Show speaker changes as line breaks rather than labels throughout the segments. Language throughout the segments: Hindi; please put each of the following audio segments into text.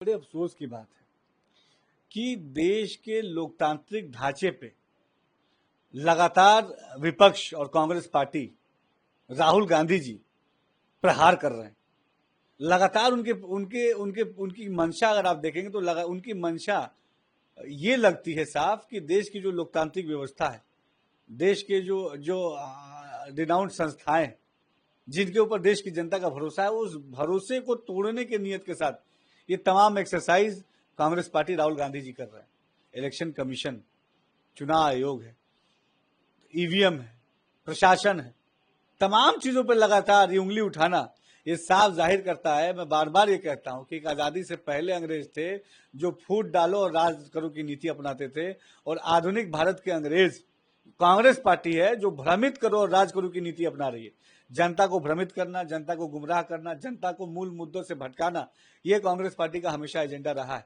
बड़े अफसोस की बात है कि देश के लोकतांत्रिक ढांचे पे लगातार विपक्ष और कांग्रेस पार्टी राहुल गांधी जी प्रहार कर रहे हैं। लगातार उनके उनके उनके उनकी मंशा अगर आप देखेंगे तो उनकी मंशा ये लगती है साफ कि देश की जो लोकतांत्रिक व्यवस्था है, देश के जो जो रिनाउंड संस्थाएं जिनके ऊपर देश की जनता का भरोसा है, उस भरोसे को तोड़ने के नियत के साथ ये तमाम एक्सरसाइज कांग्रेस पार्टी राहुल गांधी जी कर रहे हैं। इलेक्शन कमीशन, चुनाव आयोग है, ईवीएम है, प्रशासन है, तमाम चीजों पर लगातार ये उंगली उठाना ये साफ जाहिर करता है। मैं बार बार ये कहता हूं कि एक आजादी से पहले अंग्रेज थे जो फूट डालो और राज करो की नीति अपनाते थे, और आधुनिक भारत के अंग्रेज कांग्रेस पार्टी है जो भ्रमित करो और राज करो की नीति अपना रही है। जनता को भ्रमित करना, जनता को गुमराह करना, जनता को मूल मुद्दों से भटकाना, ये कांग्रेस पार्टी का हमेशा एजेंडा रहा है।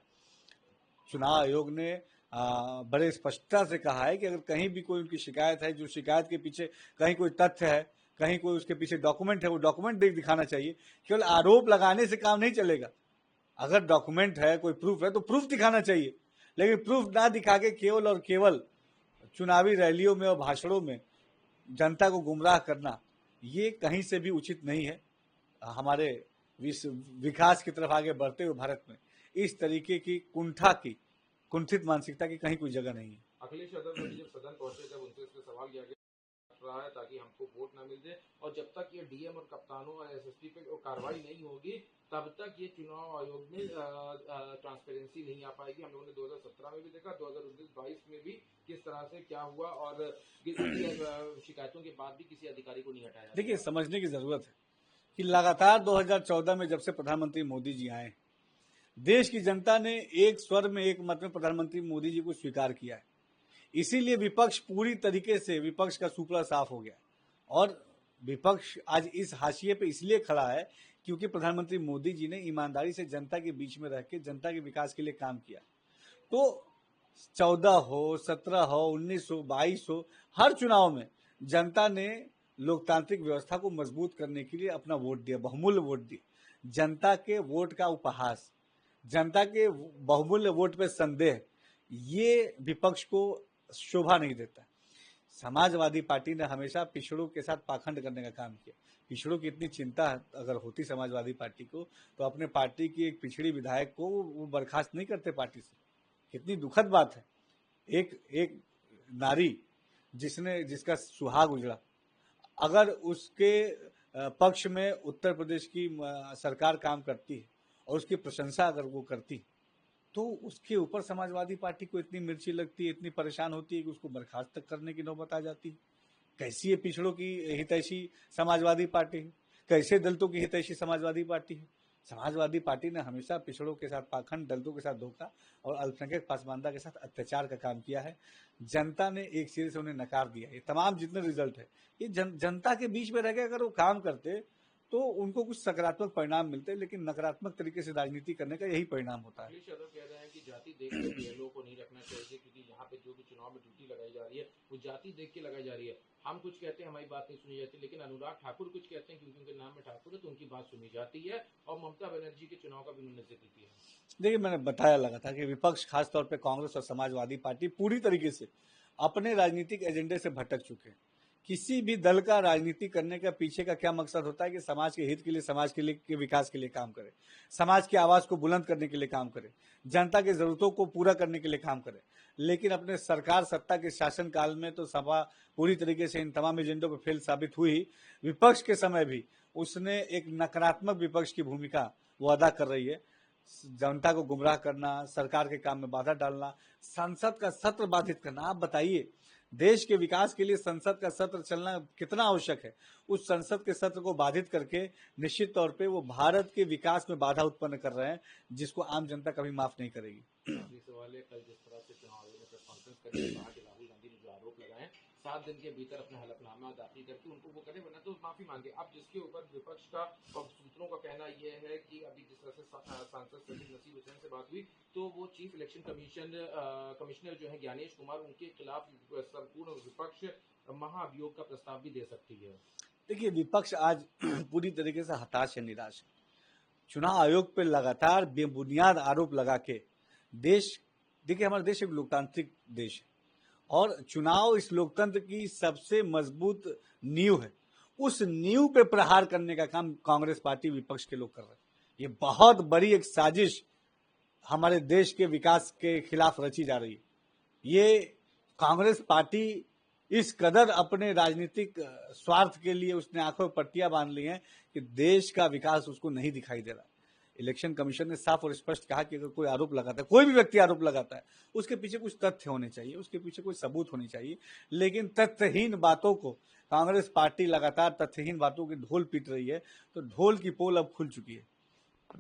चुनाव आयोग ने बड़े स्पष्टता से कहा है कि अगर कहीं भी कोई उनकी शिकायत है, जो शिकायत के पीछे कहीं कोई तथ्य है, कहीं कोई उसके पीछे डॉक्यूमेंट है, वो डॉक्यूमेंट दिखाना चाहिए। केवल आरोप लगाने से काम नहीं चलेगा। अगर डॉक्यूमेंट है, कोई प्रूफ है तो प्रूफ दिखाना चाहिए, लेकिन प्रूफ ना दिखा के केवल और केवल चुनावी रैलियों में और भाषणों में जनता को गुमराह करना, ये कहीं से भी उचित नहीं है। हमारे विकास की तरफ आगे बढ़ते हुए भारत में इस तरीके की कुंठित मानसिकता की कहीं कोई जगह नहीं है।
अखिलेश यादव जब सदन पहुंचे तब उनसे इसलिए सवाल किया गया रहा है ताकि हमको वोट ना मिल जाए, और जब तक ये डीएम और कप्तानों और एसएसपी पे कार्रवाई नहीं होगी तब तक ये चुनाव आयोग में ट्रांसपेरेंसी नहीं आ पाएगी। हम लोगों ने 2017 में भी देखा, 2019-22 में भी किस तरह से क्या हुआ, और शिकायतों के बाद भी किसी अधिकारी को नहीं हटाया।
देखिए, समझने की जरूरत है कि लगातार 2014 में जब से प्रधानमंत्री मोदी जी आए, देश की जनता ने एक स्वर में एक मत में प्रधानमंत्री मोदी जी को स्वीकार किया है। इसीलिए विपक्ष पूरी तरीके से विपक्ष का सुपड़ा साफ हो गया, और विपक्ष आज इस हाशिए पे इसलिए खड़ा है क्योंकि प्रधानमंत्री मोदी जी ने ईमानदारी से जनता के बीच में रह के जनता के विकास के लिए काम किया। तो 14 हो, 17 हो, 19 हो, 22 हो, हर चुनाव में जनता ने लोकतांत्रिक व्यवस्था को मजबूत करने के लिए अपना वोट दिया, बहुमूल्य वोट दिया। जनता के वोट का उपहास, जनता के बहुमूल्य वोट पे संदेह, ये विपक्ष को शोभा नहीं देता। समाजवादी पार्टी ने हमेशा पिछड़ों के साथ पाखंड करने का काम किया। पिछड़ों की इतनी चिंता अगर होती समाजवादी पार्टी को, तो अपने पार्टी की एक पिछड़ी विधायक को वो बर्खास्त नहीं करते पार्टी से। कितनी दुखद बात है। एक नारी जिसका सुहाग उजड़ा, अगर उसके पक्ष में उत्तर प्रदेश की सरकार काम करती है और उसकी प्रशंसा अगर वो करती, तो उसके ऊपर समाजवादी पार्टी को इतनी मिर्ची लगती है, इतनी परेशान होती है कि उसको बर्खास्त तक करने की नौबत आ जाती है। कैसी ये पिछड़ों की हितैषी समाजवादी पार्टी है? कैसे दलितों की हितैषी समाजवादी पार्टी है? समाजवादी पार्टी ने हमेशा पिछड़ों के साथ पाखंड, दलितों के साथ धोखा और अल्पसंख्यक पासमानदा के साथ अत्याचार का काम किया है। जनता ने एक सिरे से उन्हें नकार दिया। ये तमाम जितने रिजल्ट है, ये जनता के बीच में रह के अगर वो काम करते तो उनको कुछ सकारात्मक परिणाम मिलते, लेकिन नकारात्मक तरीके से राजनीति करने का यही परिणाम होता है।
अखिलेश यादव कह रहे हैं कि जाति देख के बीएलओ को नहीं रखना चाहिए, क्योंकि यहाँ पे जो भी चुनाव में ड्यूटी लगाई जा रही है वो जाति देख के लगाई जा रही है। हम कुछ कहते हैं हमारी बात नहीं सुनी जाती, लेकिन अनुराग ठाकुर कुछ कहते हैं क्योंकि उनके नाम में ठाकुर है तो उनकी बात सुनी जाती है, और ममता बनर्जी के चुनाव का भी उन्होंने जिक्र किया।
देखिए, मैंने बताया लगा था कि विपक्ष, खासतौर पर कांग्रेस और समाजवादी पार्टी पूरी तरीके से अपने राजनीतिक एजेंडे से भटक चुके हैं। किसी भी दल का राजनीति करने का पीछे का क्या मकसद होता है कि समाज के हित के लिए, समाज के लिए के विकास के लिए काम करे, समाज की आवाज को बुलंद करने के लिए काम करे, जनता की जरूरतों को पूरा करने के लिए काम करे। लेकिन अपने सरकार सत्ता के शासन काल में तो सभा पूरी तरीके से इन तमाम एजेंडों पर फेल साबित हुई। विपक्ष के समय भी उसने एक नकारात्मक विपक्ष की भूमिका वो अदा कर रही है। जनता को गुमराह करना, सरकार के काम में बाधा डालना, संसद का सत्र बाधित करना। आप बताइए, देश के विकास के लिए संसद का सत्र चलना कितना आवश्यक है? उस संसद के सत्र को बाधित करके निश्चित तौर पे वो भारत के विकास में बाधा उत्पन्न कर रहे हैं, जिसको आम जनता कभी माफ नहीं करेगी।
सवाल है, कल जिस तरह से चुनाव आयोग ने प्रेस कॉन्फ्रेंस करके कहा कि राहुल गांधी ने जो आरोप लगाए 7 दिन के भीतर अपना हलफनामा दाखिल करके उनको वो करे, वरना तो माफी मांगे। अब जिसके ऊपर विपक्ष का और सूत्रों का कहना यह है कि अभी जिस तरह से सांसद सचिव नसीर हुसैन से बात हुई तो वो चीफ इलेक्शन कमिश्नर जो है ज्ञानेश कुमार, उनके खिलाफ संपूर्ण विपक्ष महाअभियोग का प्रस्ताव भी दे सकती है।
देखिए, विपक्ष आज पूरी तरीके से हताश है, निराश है। चुनाव आयोग पे लगातार बेबुनियाद आरोप लगा के देखिए हमारा देश एक लोकतांत्रिक देश है और चुनाव इस लोकतंत्र की सबसे मजबूत नींव है। उस नींव पे प्रहार करने का काम कांग्रेस पार्टी विपक्ष के लोग कर रहे हैं। ये बहुत बड़ी एक साजिश हमारे देश के विकास के खिलाफ रची जा रही है। ये कांग्रेस पार्टी इस कदर अपने राजनीतिक स्वार्थ के लिए उसने आंखों में पट्टियां बांध ली हैं कि देश का विकास उसको नहीं दिखाई दे रहा। इलेक्शन कमीशन ने साफ और स्पष्ट कहा कि अगर कोई आरोप लगाता है, कोई भी व्यक्ति आरोप लगाता है, उसके पीछे कुछ तथ्य होने चाहिए, उसके पीछे कोई सबूत होनी चाहिए। लेकिन तथ्यहीन बातों को कांग्रेस पार्टी लगातार तथ्यहीन बातों की ढोल पीट रही है, तो ढोल की पोल अब खुल चुकी है।